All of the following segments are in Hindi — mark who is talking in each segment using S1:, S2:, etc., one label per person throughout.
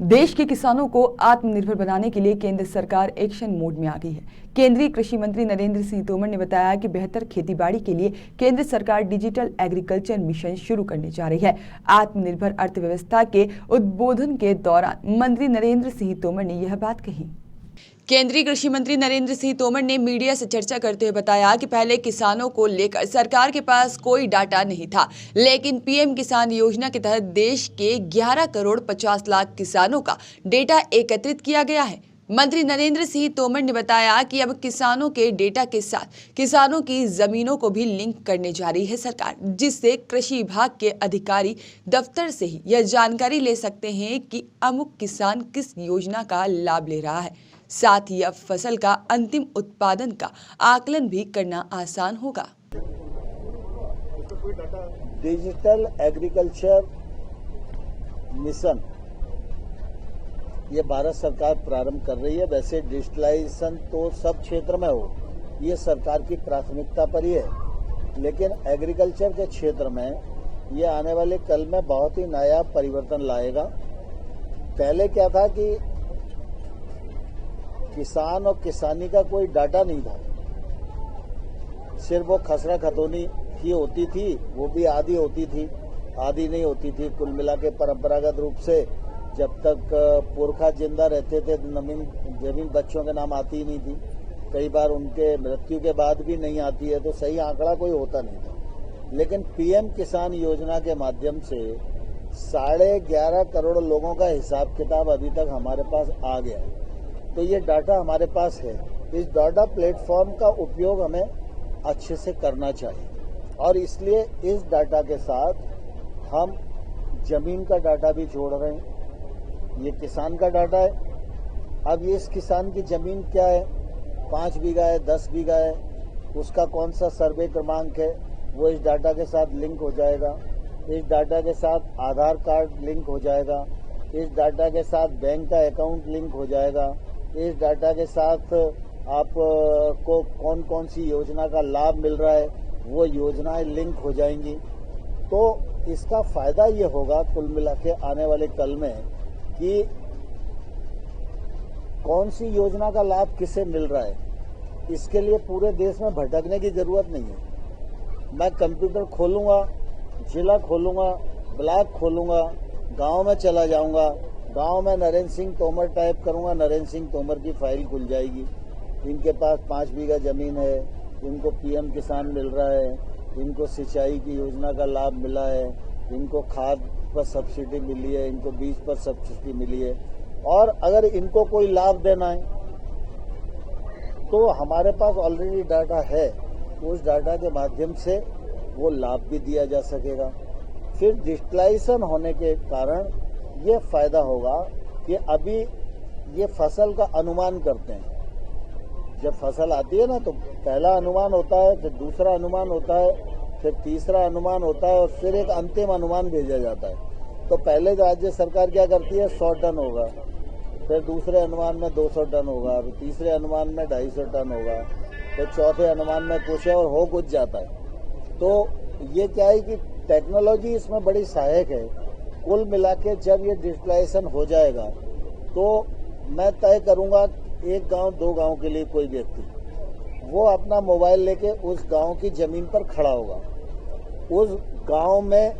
S1: देश के किसानों को आत्मनिर्भर बनाने के लिए केंद्र सरकार एक्शन मोड में आ गई है। केंद्रीय कृषि मंत्री नरेंद्र सिंह तोमर ने बताया कि बेहतर खेतीबाड़ी के लिए केंद्र सरकार डिजिटल एग्रीकल्चर मिशन शुरू करने जा रही है। आत्मनिर्भर अर्थव्यवस्था के उद्बोधन के दौरान मंत्री नरेंद्र सिंह तोमर ने यह बात कही। केंद्रीय कृषि मंत्री नरेंद्र सिंह तोमर ने मीडिया से चर्चा करते हुए बताया कि पहले किसानों को लेकर सरकार के पास कोई डाटा नहीं था, लेकिन पीएम किसान योजना के तहत देश के 11 करोड़ 50 लाख किसानों का डेटा एकत्रित किया गया है। मंत्री नरेंद्र सिंह तोमर ने बताया कि अब किसानों के डेटा के साथ किसानों की जमीनों को भी लिंक करने जा रही है सरकार, जिससे कृषि विभाग के अधिकारी दफ्तर से ही यह जानकारी ले सकते हैं कि अमुक किसान किस योजना का लाभ ले रहा है। साथ ही अब फसल का अंतिम उत्पादन का आकलन भी करना आसान होगा।
S2: डिजिटल एग्रीकल्चर मिशन ये भारत सरकार प्रारंभ कर रही है। वैसे डिजिटलाइजेशन तो सब क्षेत्र में हो, ये सरकार की प्राथमिकता पर ही है, लेकिन एग्रीकल्चर के क्षेत्र में ये आने वाले कल में बहुत ही नया परिवर्तन लाएगा। पहले क्या था कि किसान और किसानी का कोई डाटा नहीं था, सिर्फ वो खसरा खतौनी ही होती थी, वो भी आधी होती थी, आधी नहीं होती थी। कुल मिला के परंपरागत रूप से जब तक पुरखा जिंदा रहते थे जमीन बच्चों के नाम आती ही नहीं थी। कई बार उनके मृत्यु के बाद भी नहीं आती है, तो सही आंकड़ा कोई होता नहीं था। लेकिन पीएम किसान योजना के माध्यम से 11.5 करोड़ लोगों का हिसाब किताब अभी तक हमारे पास आ गया है। तो ये डाटा हमारे पास है। इस डाटा प्लेटफॉर्म का उपयोग हमें अच्छे से करना चाहिए, और इसलिए इस डाटा के साथ हम जमीन का डाटा भी जोड़ रहे हैं। ये किसान का डाटा है। अब इस किसान की जमीन क्या है, 5 बीघा है, 10 बीघा है, उसका कौन सा सर्वे क्रमांक है, वो इस डाटा के साथ लिंक हो जाएगा। इस डाटा के साथ आधार कार्ड लिंक हो जाएगा। इस डाटा के साथ बैंक का अकाउंट लिंक हो जाएगा। इस डाटा के साथ आप को कौन कौन सी योजना का लाभ मिल रहा है, वो योजनाएं लिंक हो जाएंगी। तो इसका फायदा ये होगा कुल मिला के आने वाले कल में कि कौन सी योजना का लाभ किसे मिल रहा है, इसके लिए पूरे देश में भटकने की जरूरत नहीं है। मैं कंप्यूटर खोलूंगा, जिला खोलूंगा, ब्लॉक खोलूंगा, गांव में चला जाऊंगा, गांव में नरेंद्र सिंह तोमर टाइप करूंगा, नरेंद्र सिंह तोमर की फाइल खुल जाएगी। इनके पास 5 बीघा जमीन है, इनको पीएम किसान मिल रहा है, इनको सिंचाई की योजना का लाभ मिला है, इनको खाद पर सब्सिडी मिली है, इनको बीज पर सब्सिडी मिली है। और अगर इनको कोई लाभ देना है तो हमारे पास ऑलरेडी डाटा है, उस डाटा के माध्यम से वो लाभ भी दिया जा सकेगा। फिर डिजिटलाइजेशन होने के कारण ये फायदा होगा कि अभी ये फसल का अनुमान करते हैं। जब फसल आती है ना, तो पहला अनुमान होता है, फिर दूसरा अनुमान होता है, फिर तीसरा अनुमान होता है, और फिर एक अंतिम अनुमान भेजा जाता है। तो पहले राज्य सरकार क्या करती है, 100 टन होगा, फिर दूसरे अनुमान में 200 टन होगा, फिर तीसरे अनुमान में 250 टन होगा, फिर चौथे अनुमान में कुछ है और हो कुछ जाता है। तो ये क्या है कि टेक्नोलॉजी इसमें बड़ी सहायक है। कुल मिला के जब ये डिजिटलाइजेशन हो जाएगा तो मैं तय करूंगा एक गांव 2 गांव के लिए कोई व्यक्ति वो अपना मोबाइल लेके उस गांव की जमीन पर खड़ा होगा। उस गांव में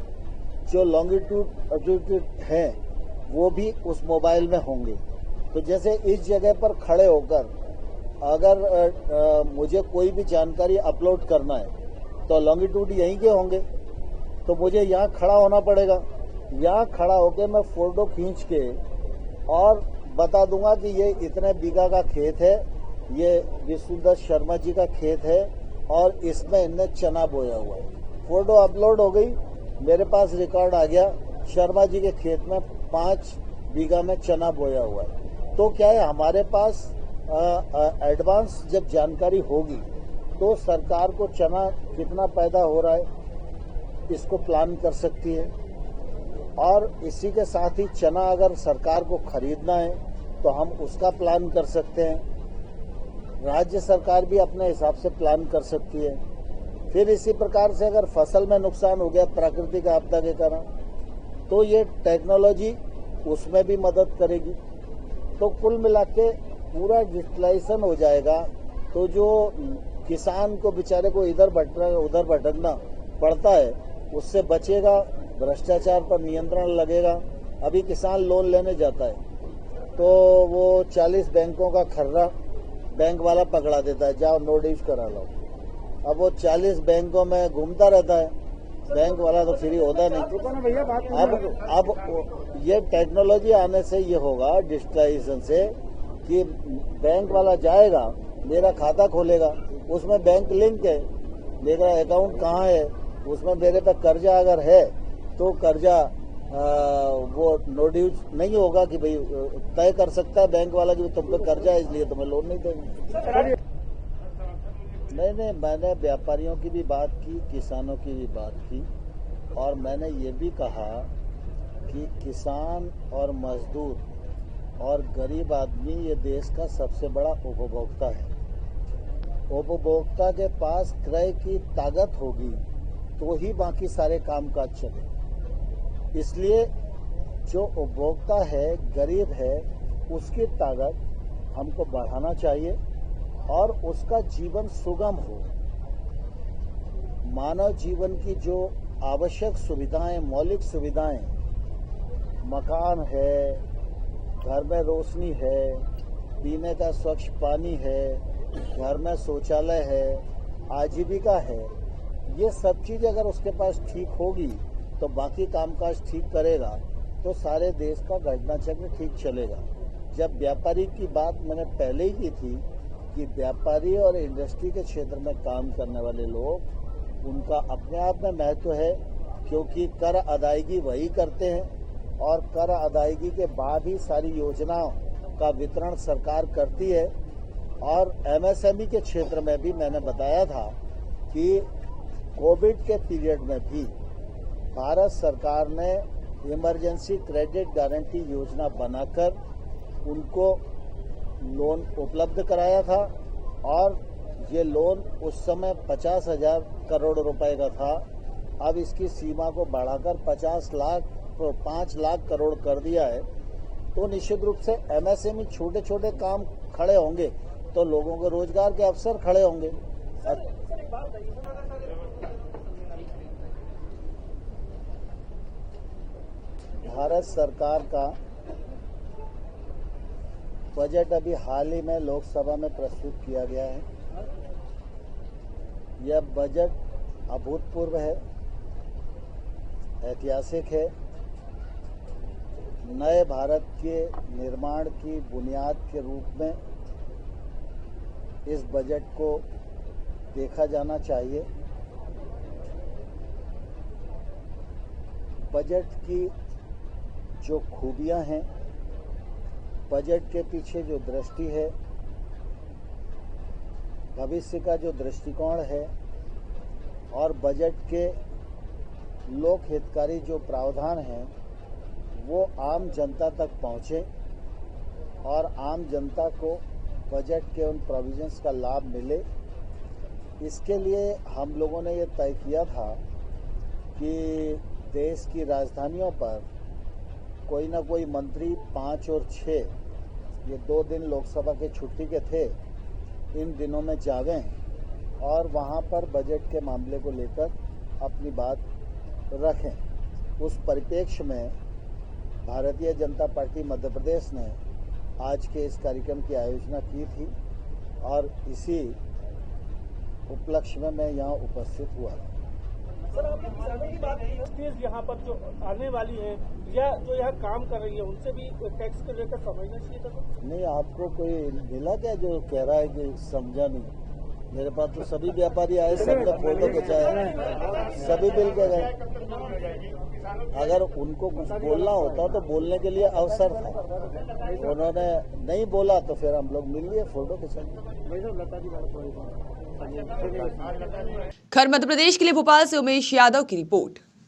S2: जो लॉन्गिट्यूड है वो भी उस मोबाइल में होंगे। तो जैसे इस जगह पर खड़े होकर अगर मुझे कोई भी जानकारी अपलोड करना है तो लॉन्गिट्यूड यहीं के होंगे, तो मुझे यहाँ खड़ा होना पड़ेगा। यहाँ खड़ा होकर मैं फोटो खींच के और बता दूंगा कि ये इतने बीघा का खेत है, ये विष्णुदत्त शर्मा जी का खेत है और इसमें इनने चना बोया हुआ है। फोटो अपलोड हो गई, मेरे पास रिकॉर्ड आ गया, शर्मा जी के खेत में 5 बीघा में चना बोया हुआ है। तो क्या है, हमारे पास एडवांस जब जानकारी होगी तो सरकार को चना कितना पैदा हो रहा है इसको प्लान कर सकती है। और इसी के साथ ही चना अगर सरकार को खरीदना है तो हम उसका प्लान कर सकते हैं। राज्य सरकार भी अपने हिसाब से प्लान कर सकती है। फिर इसी प्रकार से अगर फसल में नुकसान हो गया प्राकृतिक आपदा के कारण, तो ये टेक्नोलॉजी उसमें भी मदद करेगी। तो कुल मिला के पूरा डिजिटलाइजेशन हो जाएगा तो जो किसान को बेचारे को इधर उधर भटकना पड़ता है उससे बचेगा, भ्रष्टाचार पर नियंत्रण लगेगा। अभी किसान लोन लेने जाता है तो वो 40 बैंकों का खर्रा बैंक वाला पकड़ा देता है, जाओ नो ड्यूज करा लो। अब वो 40 बैंकों में घूमता रहता है, बैंक वाला तो फ्री होता नहीं। अब ये टेक्नोलॉजी आने से ये होगा डिजिटलाइजेशन से कि बैंक वाला जाएगा, मेरा खाता खोलेगा, उसमें बैंक लिंक है, मेरा अकाउंट कहाँ है, उसमें मेरे पे कर्जा अगर है तो कर्जा वो नो ड्यूज नहीं होगा कि भाई तय कर सकता है बैंक वाला कि तुम पे कर्जा है इसलिए तुम्हें लोन नहीं देंगे। नहीं, मैंने व्यापारियों की भी बात की, किसानों की भी बात की और मैंने ये भी कहा कि किसान और मजदूर और गरीब आदमी ये देश का सबसे बड़ा उपभोक्ता है। उपभोक्ता के पास क्रय की ताकत होगी तो ही बाकी सारे कामकाज चले। इसलिए जो उपभोक्ता है, गरीब है, उसकी ताकत हमको बढ़ाना चाहिए और उसका जीवन सुगम हो। मानव जीवन की जो आवश्यक सुविधाएं, मौलिक सुविधाएं, मकान है, घर में रोशनी है, पीने का स्वच्छ पानी है, घर में शौचालय है, आजीविका है, ये सब चीज अगर उसके पास ठीक होगी तो बाकी कामकाज ठीक करेगा तो सारे देश का घटना चक्र ठीक चलेगा। जब व्यापारी की बात मैंने पहले ही की थी कि व्यापारी और इंडस्ट्री के क्षेत्र में काम करने वाले लोग, उनका अपने आप में महत्व है क्योंकि कर अदायगी वही करते हैं और कर अदायगी के बाद ही सारी योजनाओं का वितरण सरकार करती है। और एमएसएमई के क्षेत्र में भी मैंने बताया था कि कोविड के पीरियड में भी भारत सरकार ने इमरजेंसी क्रेडिट गारंटी योजना बनाकर उनको लोन उपलब्ध कराया था और ये लोन उस समय 50,000 करोड़ रुपए का था। अब इसकी सीमा को बढ़ाकर 5 लाख करोड़ कर दिया है। तो निश्चित रूप से एमएसएमई छोटे छोटे काम खड़े होंगे तो लोगों को रोजगार के अवसर खड़े होंगे। भारत सरकार का बजट अभी हाल ही में लोकसभा में प्रस्तुत किया गया है। यह बजट अभूतपूर्व है, ऐतिहासिक है, नए भारत के निर्माण की बुनियाद के रूप में इस बजट को देखा जाना चाहिए। बजट की जो खूबियां हैं, बजट के पीछे जो दृष्टि है, भविष्य का जो दृष्टिकोण है और बजट के लोक हितकारी जो प्रावधान हैं वो आम जनता तक पहुंचे और आम जनता को बजट के उन प्रोविजंस का लाभ मिले। इसके लिए हम लोगों ने ये तय किया था कि देश की राजधानियों पर कोई ना कोई मंत्री 5 और 6, ये 2 दिन लोकसभा के छुट्टी के थे, इन दिनों में जावें और वहाँ पर बजट के मामले को लेकर अपनी बात रखें। उस परिप्रेक्ष्य में भारतीय जनता पार्टी मध्य प्रदेश ने आज के इस कार्यक्रम की आयोजना की थी और इसी उपलक्ष्य में मैं यहाँ उपस्थित हुआ।
S3: सर, आपने किसानों की बात की, यहाँ पर जो आने वाली है या जो यहाँ काम कर रही है उनसे भी टैक्स को लेकर समझना चाहिए था।
S2: नहीं, आपको कोई मिला क्या जो कह रहा है कि समझा नहीं? मेरे पास तो सभी व्यापारी आए, सबने फोटो खिंचाया, सभी मिल के गए। अगर उनको कुछ बोलना होता तो बोलने के लिए अवसर था, उन्होंने नहीं बोला तो फिर हम लोग मिल लिए, फोटो खिंचाए।
S1: खैर मध्य प्रदेश के लिए भोपाल से उमेश यादव की रिपोर्ट।